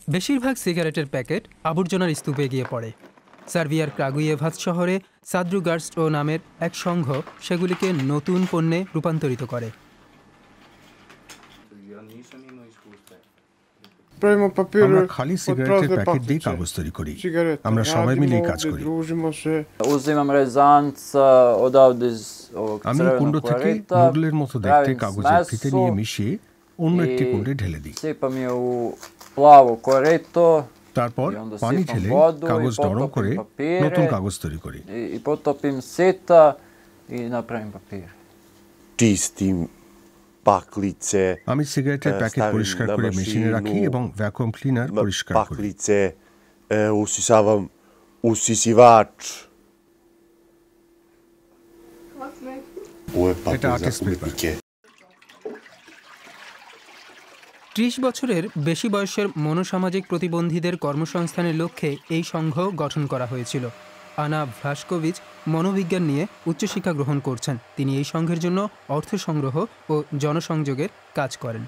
বেশিরভাগ সিগারেটের প্যাকেট আবর্জনার স্তূপে গিয়ে পড়ে। সার্বিয়ার ক্রাগুয়েভাচ শহরে সাদ্রুগার্স্ট নামের এক সংঘ সেগুলিকে নতুন পণ্যে রূপান্তরিত করে। আমরা খালি সিগারেটের প্যাকেট দিয়ে কাগজ তৈরি করি। আমরা সবাই মিলে কাজ করি। আমি কুণ্ড থেকে নুডলের মতো দেখতে কাগজের ফিতে নিয়ে মিশিয়ে অন্য একটি কুণ্ডে ঢেলে দিই। তারপর পানি ঢেলে কাগজ নরম করে নতুন কাগজ তৈরি করি। আমি সিগারেটের প্যাকেট পরিষ্কার করে মেশিনে রাখি এবং ভ্যাকুয়াম ক্লিনার পরিষ্কার করি। এটা আর্টিস্ট পেপার। ৩০ বছরের বেশি বয়সের মনোসামাজিক প্রতিবন্ধীদের কর্মসংস্থানের লক্ষ্যে এই সংঘ গঠন করা হয়েছিল। আনা ভ্লাশকোভিচ মনোবিজ্ঞান নিয়ে উচ্চশিক্ষা গ্রহণ করছেন। তিনি এই সংঘের জন্য অর্থ সংগ্রহ ও জনসংযোগের কাজ করেন।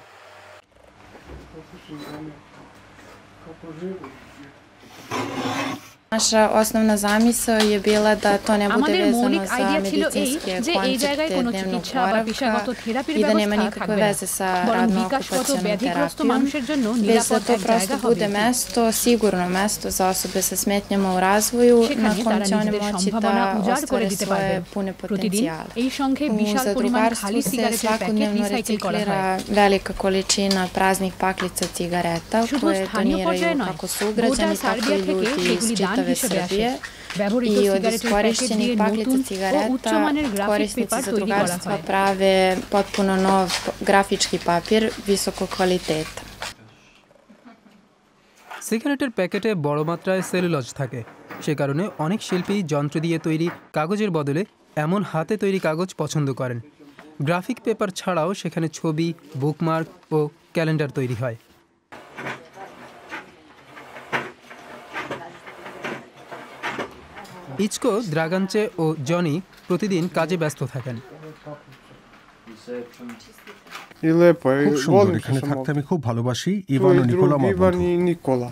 Naša osnovna zamisao je bila da to ne bude vezano za medicinske koncepte dnevnog boravka i da nema nikakve veze sa radno-okupacionom terapijom, već da to prosto bude mesto, sigurno mesto za osobe sa smetnjama u razvoju na kojem će one moći da ostvare svoje pune potencijale. U zadrugarstvu se svakodnevno reciklira velika količina praznih paklica cigareta koje doniraju kako sugrađani, tako i ljudi iz čitave Srbije i od iskorišćenih paklica cigareta korisnici zadrugarstva prave potpuno nov grafički papir visokog kvaliteta. সিগারেটের প্যাকেটে বড় মাত্রায় cellulose থাকে। সে কারণে অনেক শিল্পী যন্ত্র দিয়ে তৈরি কাগজের বদলে এমন হাতে তৈরি কাগজ পছন্দ করেন। গ্রাফিক পেপার ছাড়াও সেখানে ছবি, বুকমার্ক ও ক্যালেন্ডার তৈরি হয়। ইচকো, দ্রাগাঞ্চে ও জনি প্রতিদিন কাজে ব্যস্ত থাকেন। খুব সুন্দর, এখানে থাকতে আমি খুব ভালোবাসি। ইভান ও নিকোলা।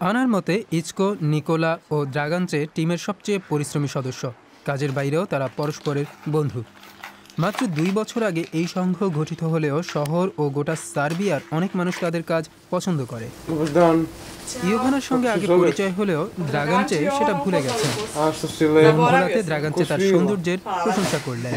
আনার মতে ইচকো, নিকোলা ও দ্রাগাঞ্চে টিমের সবচেয়ে পরিশ্রমী সদস্য। কাজের বাইরেও তারা পরস্পরের বন্ধু। মাত্র ২ বছর আগে এই সংঘ গঠিত হলেও শহর ও গোটা সার্বিয়ার অনেক মানুষ তাদের কাজ পছন্দ করে। ইয়োভানার সঙ্গে আগে পরিচয় হলেও দ্রাগাঞ্চে সেটা ভুলে গেছেন। ভোলাতে দ্রাগাঞ্চে তার সৌন্দর্যের প্রশংসা করলেন।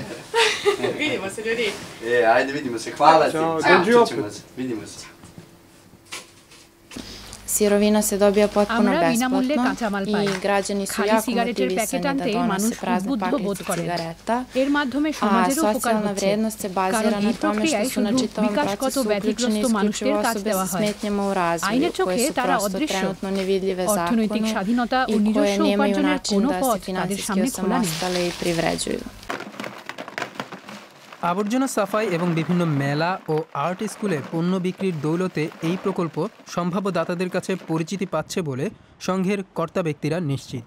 Sirovina se dobija potpuno besplatno i građani su jako motivisani da donose prazne paklice cigareta, a socijalna vrednost se bazira na tome što su na čitavom procesu uključene isključivo osobe sa smetnjama u razvoju, koje su prosto trenutno nevidljive zakonu i koje nemaju način da se finansijski osamostale i privređuju. আবর্জনা সাফাই এবং বিভিন্ন মেলা ও art স্কুলে পণ্য বিক্রির দৌলতে এই প্রকল্প সম্ভাব্য দাতাদের কাছে পরিচিতি পাচ্ছে বলে সংঘের কর্তা ব্যক্তিরা নিশ্চিত।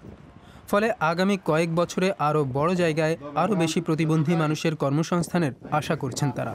ফলে আগামী কয়েক বছরে আরও বড় জায়গায় আরও বেশি প্রতিবন্ধী মানুষের কর্মসংস্থানের আশা করছেন তারা।